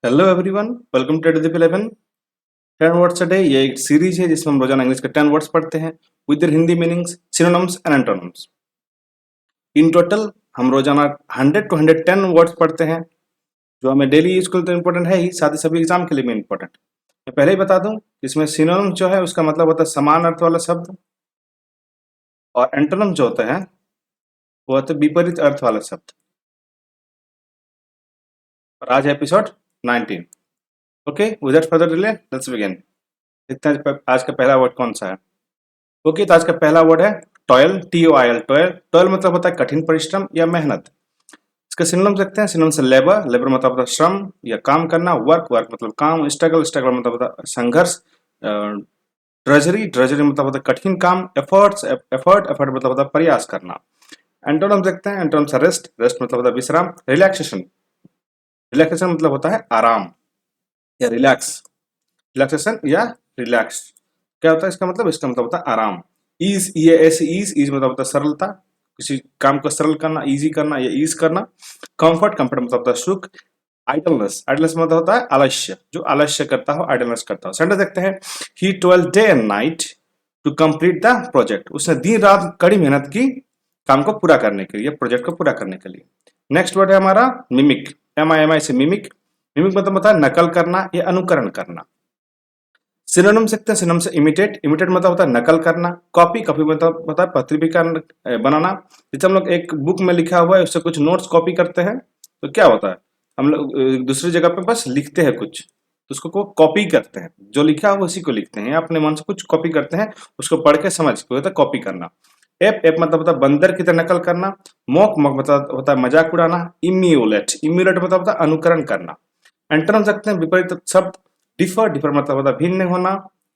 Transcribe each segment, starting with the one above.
Hello everyone, welcome to एडुप 11 10 words a day. ये एक सीरीज है जिसमें हम रोजाना इंग्लिश के 10 वर्ड्स पढ़ते हैं with their Hindi meanings, synonyms and antonyms. In total हम रोजाना 100 टू 110 वर्ड्स पढ़ते हैं जो हमें डेली यूज के लिए तो इम्पोर्टेंट है ही, साथ ही सभी एग्जाम के लिए भी इम्पोर्टेंट। मैं पहले ही बता दूं, इसमें सिनोनिम्स जो है उसका मतलब होता है समान अर्थ वाला शब्द, और एंटोनिम जो होता है वो होता है विपरीत अर्थ वाला शब्द। और आज है episode 19। Okay, without further delay let's begin. देखते हैं आज का पहला वर्ड कौन सा है। ओके, तो आज का पहला वर्ड है टॉयल, TOIL। टॉयल टॉयल मतलब होता है कठिन परिश्रम या मेहनत। इसका सिनोनिम देखते हैं। सिनोनिम से लेबर, लेबर मतलब होता है श्रम या काम करना। वर्क, वर्क मतलब काम। स्ट्रगल, स्ट्रगल मतलब होता है संघर्ष। ड्रजरी, ड्रजरी मतलब होता है कठिन काम। एफर्ट्स, एफर्ट, एफर्ट मतलब होता है प्रयास करना। एंटोनिम देखते हैं। एंटोनिम से रेस्ट, रेस्ट मतलब होता है विश्राम। रिलैक्सेशन, रिलैक्सेशन मतलब होता है आराम या रिलैक्स। रिलैक्सेशन या रिलैक्स क्या होता है इसका मतलब? इसका मतलब होता है आराम। ईज, ये ऐसे ईज, ईज मतलब होता है सरलता, किसी काम को सरल करना, इजी करना या ईज करना। कंफर्ट, कंफर्ट मतलब होता है सुख। आइडलनेस, आइडलनेस मतलब होता है आलस्य, जो आलस्य करता हो, आइडलनेस करता हो। सेंटेंस देखते हैं। He toiled day and night to complete the project. उसने दिन रात कड़ी मेहनत की काम को पूरा करने के लिए, प्रोजेक्ट को पूरा करने के लिए। नेक्स्ट वर्ड है हमारा मिमिक। MIMI से मिमिक। मिमिक मतलब होता है नकल करना या अनुकरण करना। सिनोनिम सकते हैं। सिनोनिम से इमिटेट, इमिटेट मतलब होता है नकल करना। कॉपी, कॉपी मतलब होता है प्रतिलिपि बनाना। जैसे हम लोग एक बुक में लिखा हुआ है उससे कुछ नोट्स कॉपी करते हैं तो क्या होता है, हम लोग दूसरी जगह पे बस लिखते हैं कुछ, तो उसको को कॉपी करते हैं। जो लिखा हुआ उसी को लिखते हैं, अपने मन से कुछ कॉपी करते हैं, उसको पढ़ के समझ के होता है कॉपी करना। एप, एप मतलब होता है बंदर की तरह नकल करना। मॉक, मॉक मतलब होता है मजाक उड़ाना। इम्यूलेट, इम्यूलेट मतलब होता है अनुकरण करना। एंटोनिम सकते हैं विपरीत शब्द। डिफर, डिफर मतलब होता है भिन्न होना,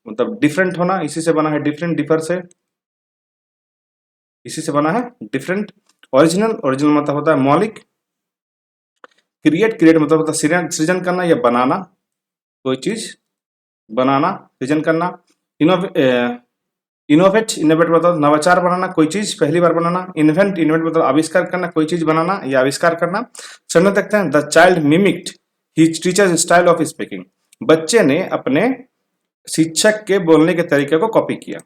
मतलब डिफरेंट होना। इसी से बना है डिफरेंट, डिफर से, इसी से बना है डिफरेंट। ओरिजिनल, ओरिजिनल मतलब होता है मौलिक। क्रिएट, क्रिएट मतलब होता है सृजन करना या बनाना, कोई चीज बनाना, सृजन करना। इनोवेट, इनोवेट मतलब नवाचार बनाना, कोई चीज पहली बार बनाना। इन्वेंट, इन्वेंट मतलब आविष्कार करना, कोई चीज बनाना या आविष्कार करना। सर देखते हैं। The child mimicked his teachers style of speaking. बच्चे ने अपने शिक्षक के बोलने के तरीके को कॉपी किया।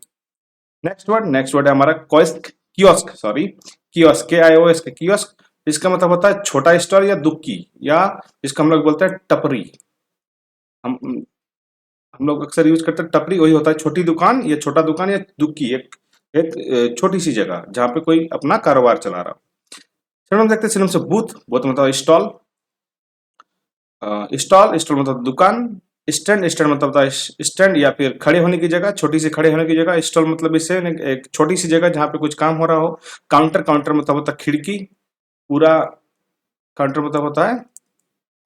नेक्स्ट वर्ड है हमारा kiosk, kiosk, sorry, kiosk, KIOS, kiosk. इसका मतलब होता है छोटा स्टॉल या दुक्की, या जिसको हम लोग बोलते हैं टपरी। हम हम लोग अक्सर यूज करते हैं टपरी, वही होता है छोटी दुकान या छोटा दुकान या दुक्की, एक एक छोटी सी जगह जहाँ पे कोई अपना कारोबार चला रहा हो। फिर हम देखते हैं से बूथ, बूथ मतलब स्टॉल। स्टॉल, स्टॉल मतलब दुकान। स्टैंड, स्टैंड मतलब होता है स्टैंड या फिर खड़े होने की जगह, छोटी सी खड़े होने की जगह। स्टॉल मतलब इससे एक छोटी सी जगह जहाँ पे कुछ काम हो रहा हो। काउंटर, काउंटर मतलब होता है खिड़की, पूरा काउंटर मतलब होता है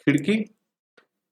खिड़की।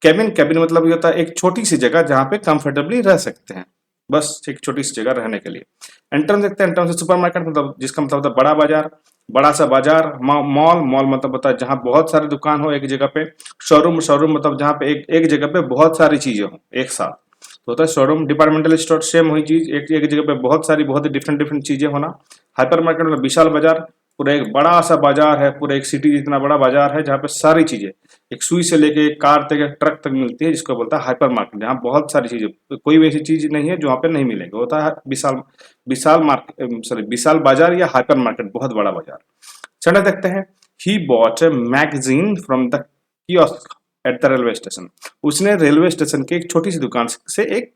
कैबिन, कैबिन मतलब ये होता है एक छोटी सी जगह जहाँ पे कंफर्टेबली रह सकते हैं, बस एक छोटी सी जगह रहने के लिए। एंटर्म देखते हैं। एंटर्म से सुपरमार्केट मतलब जिसका मतलब होता है बड़ा बाजार, बड़ा सा बाजार। मॉल, मॉल मतलब होता है जहाँ बहुत सारे दुकान हो एक जगह पे। शोरूम, शोरूम मतलब जहाँ पे एक जगह पे बहुत सारी चीजें हो एक साथ, तो होता है शोरूम। डिपार्टमेंटल स्टोर सेम वही चीज, एक जगह पे बहुत सारी बहुत ही डिफरेंट डिफरेंट चीजें होना। हाइपर मार्केट मतलब विशाल बाजार, पूरा एक बड़ा सा बाजार है, पूरा एक सिटी जितना बड़ा बाजार है जहाँ पे सारी चीजें एक सुई से लेके एक कार तक, एक ट्रक तक मिलती है, जिसको बोलता है हाइपर मार्केट। जहाँ बहुत सारी चीजें, कोई भी ऐसी चीज नहीं है जो वहाँ पे नहीं मिलेगी, होता है विशाल, विशाल मार्केट, सॉरी विशाल बाजार या हाइपर मार्केट, बहुत बड़ा बाजार। चलो देखते हैं। He bought a magazine from the kiosk at the railway station. उसने रेलवे स्टेशन के एक छोटी सी दुकान से एक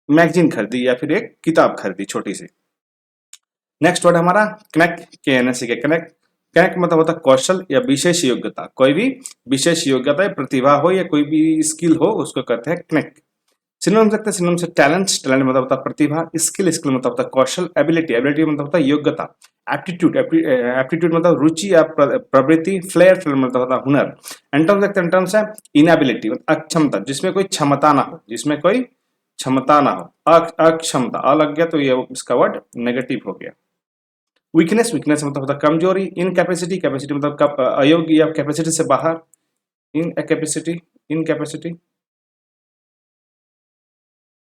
मैगजीन खरीदी या फिर एक किताब खरीदी छोटी सी। नेक्स्ट वर्ड हमारा कनेक्ट, KNSE के कनेक्ट। कनेक्ट मतलब होता है कौशल या विशेष योग्यता, कोई भी विशेष योग्यता या प्रतिभा हो या कोई भी स्किल हो उसको कहते हैं कनेक्ट। सिनोनिम सकते हैं। सिनोनिम से टैलेंट, टैलेंट मतलब होता है प्रतिभा। स्किल, स्किल मतलब होता है कौशल। एबिलिटी, एबिलिटी मतलब होता है योग्यता। एप्टीट्यूड, एप्टीट्यूड मतलब रुचि या प्रवृत्ति। फ्लेयर, फ्लेयर मतलब होता है हुनर। एंटोनिम सकते हैं। एंटोनिम से इनएबिलिटी मतलब अक्षमता, जिसमें कोई क्षमता ना हो, जिसमें कोई क्षमता ना हो। अक्षमता, अ लग गया तो ये इसका वर्ड नेगेटिव हो गया। वीकनेस, वीकनेस मतलब होता है कमजोरी। इनकैपेसिटी, कैपेसिटी मतलब अयोग्य या कैपेसिटी से बाहर। इन कैपेसिटी, इनकैपेसिटी,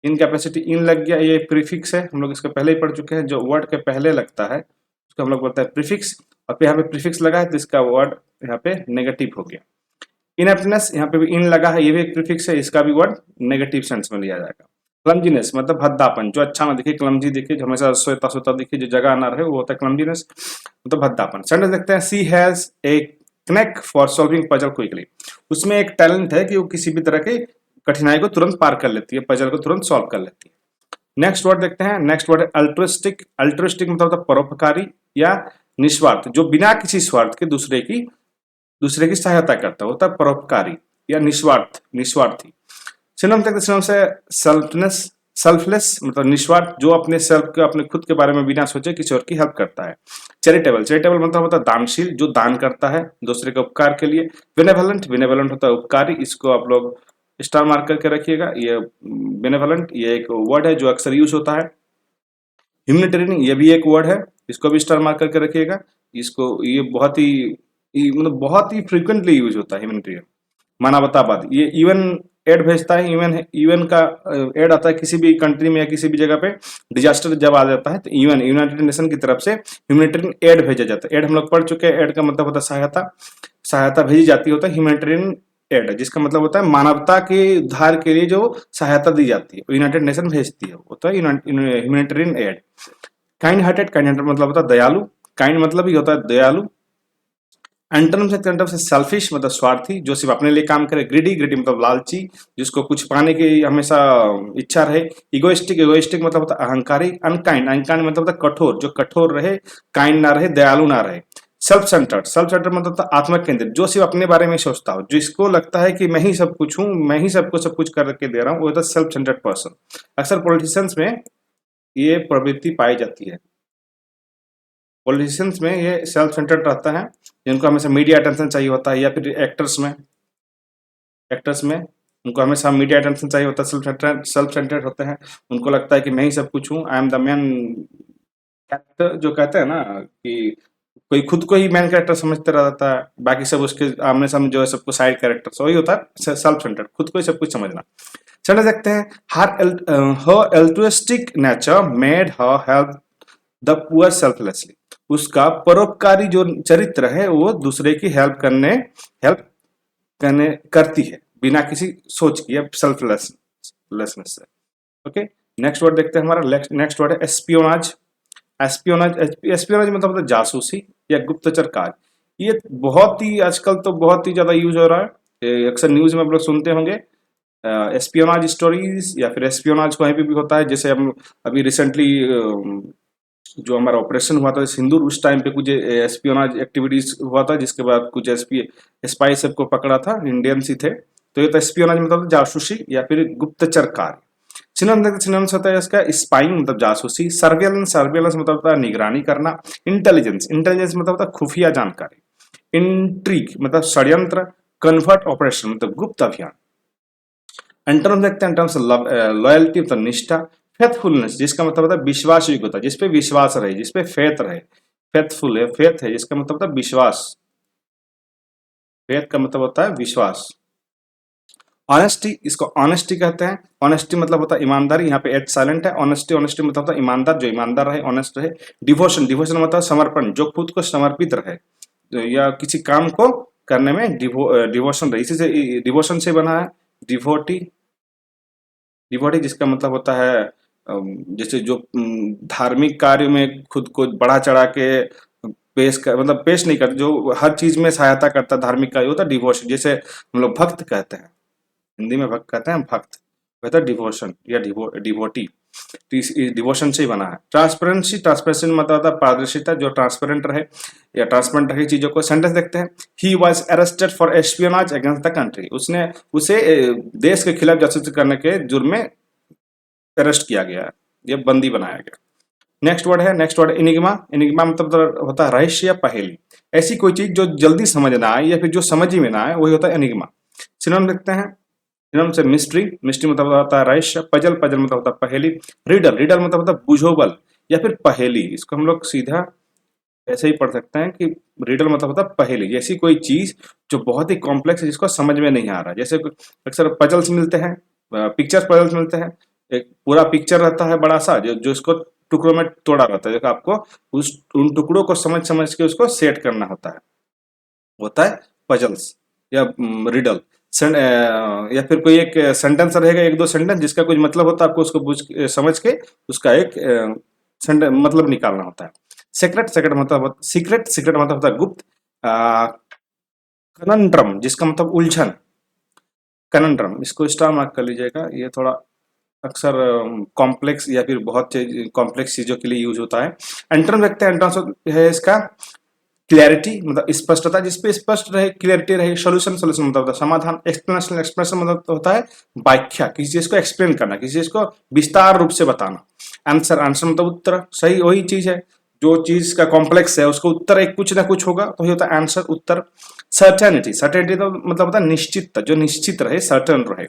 इनकैपेसिटी, इन लग गया, ये प्रीफिक्स है, हम लोग इसके पहले ही पढ़ चुके हैं। जो वर्ड के पहले लगता है उसको हम लोग बोलते हैं प्रीफिक्स, और यहाँ पे प्रीफिक्स लगा है तो इसका वर्ड यहाँ पे नेगेटिव हो गया। इनेप्टनेस, यहाँ पे भी इन लगा है, ये भी एक प्रीफिक्स है, इसका भी वर्ड नेगेटिव सेंस में लिया जाएगा। क्लमजीनेस मतलब भद्दापन, जो अच्छा ना दिखे, क्लमजी दिखे, जो हमेशा सोता सोता दिखे, जो जगह ना रहे, वो होता है क्लमजीनेस, मतलब भद्दापन। सेंटेंस देखते हैं, she has a knack for solving puzzle quickly. उसमें एक टैलेंट है कि वो किसी भी तरह की कठिनाई को तुरंत पार कर लेती है, पजल को तुरंत सॉल्व कर लेती है। नेक्स्ट वर्ड देखते हैं, नेक्स्ट वर्ड है अल्ट्रुइस्टिक। अल्ट्रुइस्टिक मतलब होता है परोपकारी या निस्वार्थ, जो बिना किसी स्वार्थ के दूसरे की सहायता करता है, होता है परोपकारी या निस्वार्थी। सिनोनिम देखते हैं, सिनोनिम से सेल्फनेस, सेल्फलेस मतलब निस्वार्थ, जो अपने सेल्फ के, अपने खुद के बारे में बिना सोचे किसी और की हेल्प करता है। चैरिटेबल, चैरिटेबल मतलब होता है दानशील, जो दान करता है दूसरे के उपकार के लिए। बेनेवलेंट, बेनेवलेंट होता है उपकारी, इसको आप लोग स्टार मार्क करके रखिएगा। ये बेनेवलेंट ये एक वर्ड है जो अक्सर यूज होता है। ह्यूमैनिटेरियन ये भी एक वर्ड है, इसको भी स्टार मार्क करके रखिएगा। इसको ये मतलब बहुत ही फ्रीक्वेंटली यूज होता है ह्यूमैनिटेरियन। मानवतावाद, ये इवन एड भेजता है, इवन का एड आता है किसी भी कंट्री में या किसी भी जगह पे डिजास्टर जब आ जाता है, तो इवन यूनाइटेड नेशन की तरफ से ह्यूमैनिटेरियन एड भेजा जाता है। एड हम लोग पढ़ चुके हैं, एड का मतलब होता है सहायता, सहायता भेजी जाती होता है ह्यूमैनिटेरियन एड, जिसका मतलब होता है मानवता के उद्धार के लिए जो सहायता दी जाती है यूनाइटेड नेशन भेजती है, होता है humanitarian add. Kind hearted, kind hearted मतलब होता है दयालु, काइंड मतलब ही होता है दयालु। एंटोनिम से सेल्फिश मतलब स्वार्थी, जो सिर्फ अपने लिए काम करे। ग्रीडी, ग्रीडी मतलब लालची, जिसको कुछ पाने की हमेशा इच्छा रहे। इगोइस्टिक, इगोइस्टिक मतलब होता है अहंकारी। अनकाइंड, अनकाइंड मतलब होता है कठोर, जो कठोर रहे, काइंड ना रहे, दयालु ना रहे। सेल्फ सेंटर्ड, सेल्फ सेंटर्ड मतलब होता है आत्मकेंद्रित, जो सिर्फ अपने बारे में ही सोचता हो, जिसको लगता है कि मैं ही सब कुछ हूँ, मैं ही सबको सब कुछ करके दे रहा हूँ, वो होता है सेल्फ सेंटर्ड पर्सन। अक्सर पॉलिटिशियंस में ये प्रवृत्ति पाई जाती है। पॉलिटिशियंस में ये सेल्फ सेंटर्ड रहता है, जिनको हमेशा मीडिया अटेंशन चाहिए होता है, या फिर एक्टर्स में उनको हमेशा मीडिया अटेंशन चाहिए होता है, सेल्फ सेंटर्ड होते हैं। उनको लगता है कि मैं ही सब कुछ हूँ, I am the man character, जो कहते हैं ना कि कोई खुद को ही मैन कैरेक्टर समझते रहता है, बाकी सब उसके आमने सामने जो है सबको साइड कैरेक्टर, वही होता है सेल्फ सेंटर्ड, खुद को ही सब कुछ समझना। चलो देखते हैं, her altruistic nature made her help the poor selflessly. उसका परोपकारी जो चरित्र है वो दूसरे की हेल्प करने करती है बिना किसी सोच की, सेल्फलेसनेस से। ओके, नेक्स्ट वर्ड देखते हैं, हमारा नेक्स्ट वर्ड है एस्पियोनाज। एस्पियोनाज मतलब होता है जासूसी या गुप्तचर कार्य। ये बहुत ही आजकल तो बहुत ही ज्यादा यूज हो रहा है, अक्सर न्यूज में आप लोग सुनते होंगे। एस्पियोनाज स्टोरीज या फिर एस्पियोनाज कहीं पे भी होता है, जैसे हम अभी रिसेंटली जो हमारा ऑपरेशन हुआ था सिंदूर, उस टाइम पे कुछ एस्पियोनाज एक्टिविटीज हुआ था, जिसके बाद कुछ स्पाई सबको पकड़ा था, इंडियंस ही थे। तो ये तो एस्पियोनाज मतलब जासूसी या फिर गुप्तचर कार्य। सिनोनिम्स होता है इसका, स्पाइंग मतलब जासूसी। सर्वेलेंस, सर्वेलेंस मतलब होता है निगरानी करना। इंटेलिजेंस, इंटेलिजेंस मतलब होता है खुफिया जानकारी। इंट्रीग मतलब षड्यंत्र। कन्वर्ट ऑपरेशन मतलब गुप्त अभियान। एंटोनिम देखते हैं, एंटोनिम लॉयल्टी मतलब निष्ठा। फेथफुलनेस, जिसका मतलब होता है विश्वास योग्यता, जिसपे विश्वास रहे, जिसपे फेथ रहे। फेथफुल है, फेथ है, जिसका मतलब होता है विश्वास। फेथ का मतलब होता है विश्वास। ऑनेस्टी, इसको ऑनेस्टी कहते हैं। ऑनेस्टी मतलब होता है ईमानदारी, यहाँ पे एच साइलेंट है। ऑनेस्टी, ऑनेस्टी मतलब होता है ईमानदार, जो ईमानदार रहे, ऑनेस्ट रहे। डिवोशन, डिवोशन मतलब समर्पण, जो खुद को समर्पित रहे या किसी काम को करने में डिवोशन रहे, इसी से डिवोशन से बना है डिवोटी। डिवोटी जिसका मतलब होता है जैसे जो धार्मिक कार्य में खुद को बढ़ा चढ़ा के पेश कर, मतलब पेश नहीं करते, जो हर चीज में सहायता करता, धार्मिक कार्य होता है डिवोशन। जैसे हम लोग भक्त कहते हैं, हिंदी में भक्त कहते हैं, भक्त कहते हैं डिवोशन या डिवोटी। डिवोशन से ही बना है। ट्रांसपेरेंसी, ट्रांसपेरेंसी मतलब होता है पारदर्शिता, जो ट्रांसपेरेंट रहे या ट्रांसपेरेंट रहे चीजों को। सेंटेंस देखते हैं, he was arrested for espionage against the country. उसने उसे देश के खिलाफ जासूसी करने के जुर्म में अरेस्ट किया गया, ये बंदी बनाया गया। नेक्स्ट वर्ड है, नेक्स्ट वर्ड इनिग्मा। इनिग्मा मतलब होता है रहस्य या पहेली, ऐसी कोई चीज जो जल्दी समझ ना आए या फिर जो समझ ही में ना आए, वही होता है एनिग्मा। सिनोनिम देखते हैं, सिनोनिम से मिस्ट्री, मिस्ट्री मतलब होता है रहस्य। पजल, पजल मतलब होता है पहेली। रिडल, रिडल मतलब होता है बुझोबल या फिर पहेली। इसको हम लोग सीधा ऐसे ही पढ़ सकते हैं कि रिडल मतलब होता है पहेली, ऐसी कोई चीज जो बहुत ही कॉम्प्लेक्स है, जिसको समझ में नहीं आ रहा। जैसे अक्सर पजल्स मिलते हैं, पिक्चर्स पजल्स मिलते हैं, एक पूरा पिक्चर रहता है बड़ा सा, जो इसको टुकड़ों में तोड़ा रहता है, आपको उन टुकड़ों को समझ समझ के उसको सेट करना होता है पजल्स। या रिडल, या फिर कोई एक सेंटेंस रहेगा, एक दो सेंटेंस जिसका कुछ मतलब होता है, आपको उसको समझ के उसका एक मतलब निकालना होता है। सीक्रेट, सीक्रेट मतलब सीक्रेट, सीक्रेट मतलब होता है गुप्त। कनंड्रम जिसका मतलब उलझन, कनंड्रम इसको स्टार मार्क कर लीजिएगा, ये थोड़ा अक्सर कॉम्प्लेक्स या फिर बहुत कॉम्प्लेक्स चीजों के लिए यूज होता है। एंटरम देखते हैं, एंटरम है इसका क्लैरिटी मतलब स्पष्टता, जिसपे स्पष्ट रहे, क्लैरिटी रहे। सॉल्यूशन, सॉल्यूशन मतलब होता है समाधान। एक्सप्लेनेशन, एक्सप्लेनेशन मतलब होता है व्याख्या, किसी चीज को एक्सप्लेन करना, किसी चीज को विस्तार रूप से बताना। आंसर, आंसर मतलब उत्तर, सही वही चीज है जो चीज का कॉम्प्लेक्स है उसको उत्तर एक कुछ ना कुछ होगा तो ये होता है आंसर, उत्तर। सर्टेनिटी, सर्टेनिटी तो मतलब होता है निश्चितता, जो निश्चित रहे, सर्टन रहे।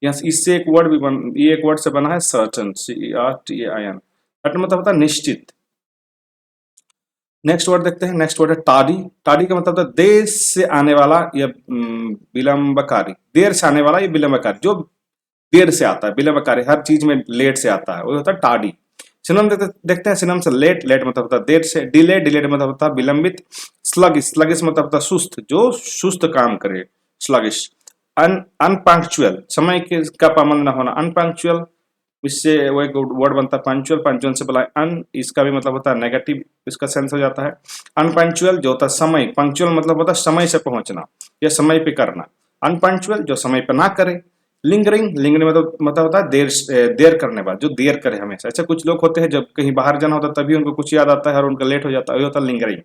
यहाँ इससे एक वर्ड भी ये एक वर्ड से बना है सर्टन, CERTAIN। सर्टन मतलब होता है निश्चित। नेक्स्ट वर्ड देखते हैं, नेक्स्ट वर्ड है टाडी। टाडी का मतलब होता है देर से आने वाला या विलंबकारी, देर से आने वाला या विलंबकारी, जो देर से आता है, विलंबकारी हर चीज में लेट से आता है, वो होता है टाडी। सिनोनिम देखते हैं, सिनोनिम से लेट, लेट मतलब होता है देर से। डिले, डिलेड मतलब होता है विलंबित। स्लगिश, स्लगिश मतलब होता है सुस्त, जो सुस्त काम करे, स्लगिश। अनपंक्चुअल, समय के का पाबंद न होना, अनपंक्चुअल। इससे वो एक वर्ड बनता है पंक्चुअल, पंक्चुअल से बोला अन, इसका भी मतलब होता है नेगेटिव, इसका सेंस हो जाता है। अनपंक्चुअल जो होता है समय, पंक्चुअल मतलब होता है समय से पहुंचना या समय पे करना। अनपंक्चुअल जो समय पे ना करे। लिंगरिंग, लिंगरिंग मतलब होता है देर, देर करने वाला, जो देर करे हमेशा। ऐसे कुछ लोग होते हैं जब कहीं बाहर जाना होता है तभी उनको कुछ याद आता है और उनका लेट हो जाता है, वही होता है लिंगरिंग।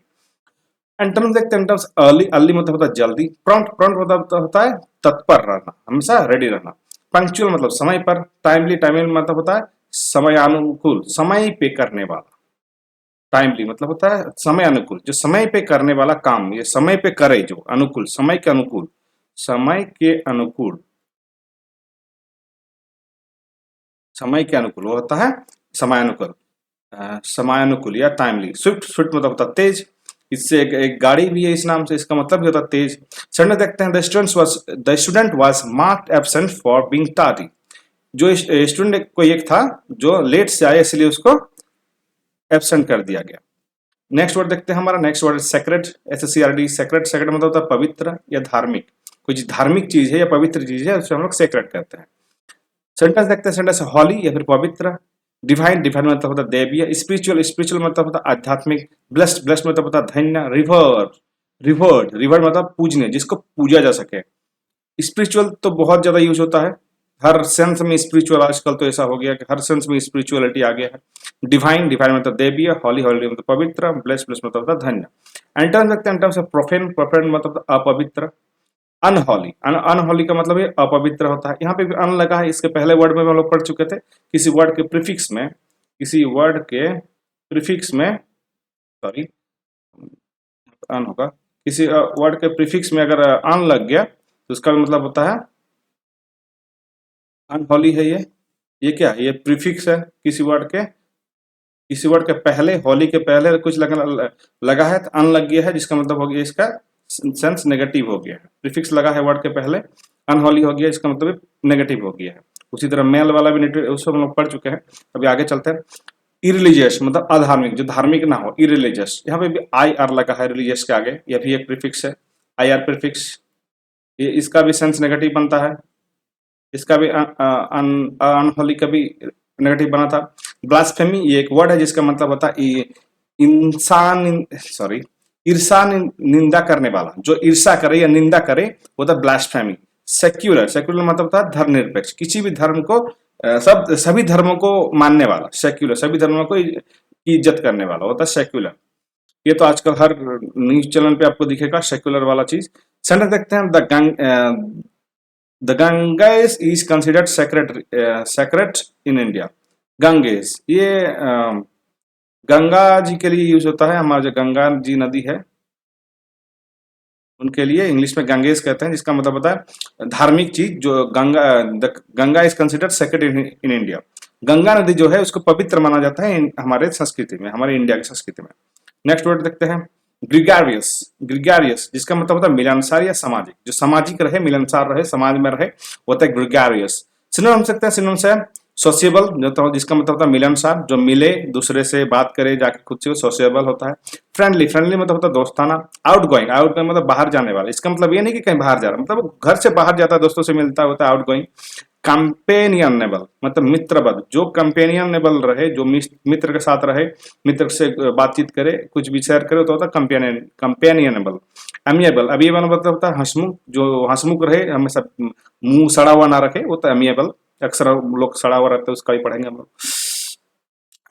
एंटोनिम देखते हैं, एंटोनिम्स अर्ली, अर्ली मतलब होता है जल्दी। प्रॉम्प्ट, प्रॉम्प्ट मतलब होता है तत्पर रहना, हमेशा रेडी रहना। पंक्चुअल मतलब समय पर। टाइमली, टाइमली मतलब होता है समयानुकूल, समय पे करने वाला। टाइमली मतलब होता है समय अनुकूल, जो समय पे करने वाला काम, ये समय पे करे जो, अनुकूल समय के अनुकूल, समय के अनुकूल, समय के अनुकूल वो होता है समयानुकूल, समयानुकूल या टाइमली। स्विफ्ट, स्विफ्ट मतलब होता है तेज। इससे एक गाड़ी भी है इस नाम से, इसका मतलब भी होता है तेज। सर देखते हैं, the student was marked absent for being tardy. जो स्टूडेंट कोई एक था जो लेट से आया, इसलिए उसको एब्सेंट कर दिया गया। नेक्स्ट वर्ड देखते हैं, हमारा next word sacred, SCRD, sacred. Sacred मतलब होता है पवित्र या धार्मिक, कोई धार्मिक चीज है या पवित्र चीज है उसे हम लोग सेक्रेट कहते हैं। सेंटेंस देखते हैं, सेंटेंस हॉली या फिर पवित्र। डिवाइन, डिवाइन मतलब होता है दैवीय। स्पिरिचुअल, स्पिरिचुअल मतलब होता है आध्यात्मिक। ब्लेस्ड, ब्लेस्ड मतलब होता है धन्य। रिवर, रिवर्ड, रिवर्ड मतलब पूजने, जिसको पूजा जा सके। स्पिरिचुअल तो बहुत ज्यादा यूज होता है, हर सेंस में स्पिरिचुअल, आजकल तो ऐसा हो गया कि हर सेंस में स्पिरिचुअलिटी आ गया है। डिवाइन, डिवाइन मतलब दैवीय। हॉली, हॉली मतलब पवित्र। ब्लेस्ड, ब्लेस्ड मतलब होता है धन्य। एंटर्न देखते हैं, एंटर्न से प्रोफेन, प्रोफेन मतलब अपवित्र। अनहॉली, अनहॉली का मतलब है अपवित्र होता है। यहाँ पे भी अन लगा है, इसके पहले वर्ड में हम लोग पढ़ चुके थे। किसी वर्ड के प्रीफिक्स में, किसी वर्ड के प्रीफिक्स में, सॉरी अन होगा, किसी वर्ड के प्रीफिक्स में अगर अन लग गया तो उसका भी मतलब होता है अनहॉली है। ये क्या है, ये प्रीफिक्स है किसी वर्ड के, किसी वर्ड के पहले, होली के पहले कुछ लगा है तो अन लग गया है, जिसका मतलब हो गया इसका सेंस नेगेटिव हो गया है। प्रीफिक्स लगा है वर्ड के पहले, अनहोली हो गया, इसका मतलब नेगेटिव हो गया है। उसी तरह मेल वाला भी उसको हम लोग पढ़ चुके हैं। अभी आगे चलते हैं। इरिलीजियस मतलब अधार्मिक, जो धार्मिक ना हो, इरिलीजियस। यहाँ पे भी IR लगा है रिलीजियस के आगे, यह भी एक प्रीफिक्स है, IR प्रीफिक्स। ये इसका भी सेंस नेगेटिव बनता है, इसका भी अनहोली का भी नेगेटिव बना था। ब्लास्फेमी, ये एक वर्ड है जिसका मतलब होता है इंसान, सॉरी ईर्षा, निंदा करने वाला, जो ईर्षा करे या निंदा करे वो था ब्लास्फेमी। सेक्युलर, सेक्युलर मतलब होता है धर्मनिरपेक्ष, किसी भी धर्म को सब सभी धर्मों को मानने वाला। सेक्युलर सभी धर्मों को की इज्जत करने वाला होता है सेक्युलर। ये तो आजकल हर न्यूज चैनल पे आपको दिखेगा सेक्युलर वाला चीज। सेंटेंस देखते हैं, the Ganges is considered sacred in India. Ganges, ये गंगा जी के लिए यूज होता है, हमारा जो गंगा जी नदी है उनके लिए इंग्लिश में गंगेस कहते हैं, जिसका मतलब होता है धार्मिक चीज। जो Ganga is considered sacred in India. Ganga नदी जो है उसको पवित्र माना जाता है हमारे संस्कृति में, हमारे इंडिया की संस्कृति में। नेक्स्ट वर्ड देखते हैं, ग्रिगारियस, ग्रिगारियस जिसका मतलब होता है मिलनसार या सामाजिक, जो सामाजिक रहे, मिलनसार रहे, समाज में रहे, वो होता है ग्रिगारियस। सिनोनिम हम सकते हैं, सिनोनिम से सोशिएबल जिसका मतलब होता है मिलनसार, जो मिले दूसरे से बात करे जाके खुद से, सोशिएबल होता है। फ्रेंडली, फ्रेंडली मतलब होता है दोस्ताना। आउटगोइंग, आउटगोइंग मतलब बाहर जाने वाला। इसका मतलब ये नहीं कि कहीं बाहर जा रहा, मतलब वो घर से बाहर जाता है, दोस्तों से मिलता होता है, आउटगोइंग। कंपेनियनेबल मतलब मित्रवत, जो कंपेनियनेबल रहे, जो मित्र के साथ रहे, मित्र से बातचीत करे, कुछ भी शेयर करे, तो होता है कंपेनियनेबल। अमिएबल, अमिएबल मतलब होता है हंसमुख, जो हंसमुख रहे, हमेशा मुंह सड़ा हुआ ना रखे, वो तो अमिएबल। अक्सर लोग सड़ा हुआ रहता है, उसका भी पढ़ेंगे हम लोग।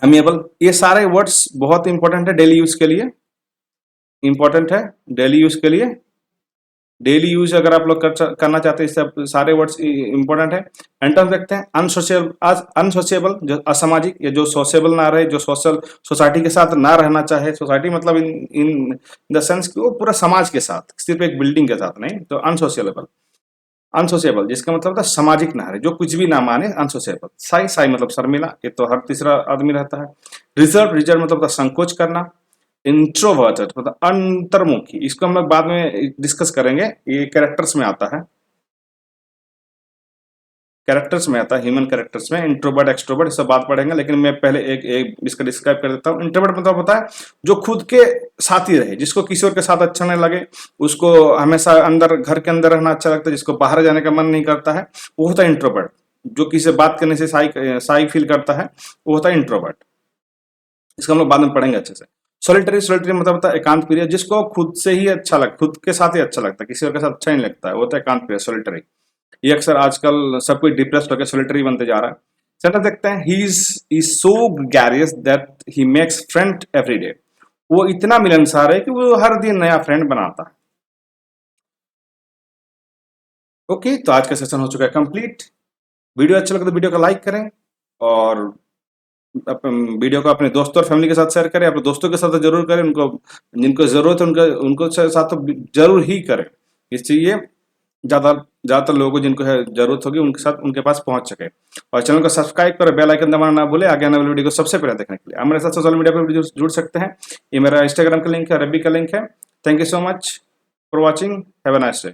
अमिएबल, ये सारे वर्ड्स बहुत इंपॉर्टेंट है डेली यूज के लिए, इंपॉर्टेंट है डेली यूज के लिए। डेली यूज अगर आप लोग करना चाहते हैं, सब सारे वर्ड्स इंपॉर्टेंट है। एंटर्म देखते हैं। अनसोशिएबल, अनसोशिएबल जो असामाजिक, या जो सोशिएबल ना रहे, जो सोशल सोसाइटी के साथ ना रहना चाहे। सोसाइटी मतलब इन इन द सेंस कि वो पूरा समाज के साथ, सिर्फ एक बिल्डिंग के साथ नहीं, तो अनसोशिएबल। अनसोशिएबल जिसका मतलब होता है सामाजिक ना रहे, जो कुछ भी ना माने, अनसोशिएबल। साई, साई मतलब शर्मिला, ये तो हर तीसरा आदमी रहता है। रिजर्व, रिजर्व मतलब होता है संकोच करना। इंट्रोवर्टेड मतलब अंतर्मुखी, इसको हम लोग बाद में डिस्कस करेंगे, ये कैरेक्टर्स में आता है, कैरेक्टर्स में आता है, ह्यूमन कैरेक्टर्स में। इंट्रोवर्ट, एक्सट्रोवर्ट सब बात पढ़ेंगे, लेकिन मैं पहले एक एक इसका डिस्क्राइब कर देता हूँ। इंट्रोवर्ट मतलब होता है जो खुद के साथ ही रहे, जिसको किसी और के साथ अच्छा नहीं लगे, उसको हमेशा अंदर, घर के अंदर रहना अच्छा लगता है, जिसको बाहर जाने का मन नहीं करता है, वो होता है इंट्रोवर्ट। जो किसी से बात करने से साई फील करता है, वो होता है इंट्रोवर्ट। इसको हम लोग बाद में पढ़ेंगे अच्छे से। सॉलिटरी, सॉलिटरी मतलब होता है एकांत प्रिय, जिसको खुद से ही अच्छा लगता, खुद के साथ ही अच्छा लगता है, किसी और के साथ अच्छा नहीं लगता है, वो होता है एकांत प्रिय, सॉलिटरी। ये अक्सर आजकल सब कोई डिप्रेस्ड होकर सॉलिटरी बनते जा रहा है। सेंटेंस देखते हैं। He is so gregarious that he makes friend every day. वो इतना मिलनसार है कि वो हर दिन नया फ्रेंड बनाता है। ओके, तो आज का सेशन हो चुका है कंप्लीट। वीडियो अच्छा लगे तो वीडियो को लाइक करें, और वीडियो को अपने दोस्तों और फैमिली के साथ शेयर करें। अपने दोस्तों के साथ तो जरूर करें, उनको जिनको जरूरत है उनका उनको साथ तो जरूर ही करें, इसलिए ज़्यादातर लोगों को जिनको है जरूरत होगी उनके साथ, उनके पास पहुंच सके। और चैनल को सब्सक्राइब करें, बेल आइकन दबाना ना भूले, आगे आने वाली वीडियो को सबसे पहले देखने के लिए। आप मेरे साथ सोशल मीडिया पर जुड़ सकते हैं। ये मेरा इंस्टाग्राम का लिंक है, रबी का लिंक है। Thank you so much for watching. Have a nice day.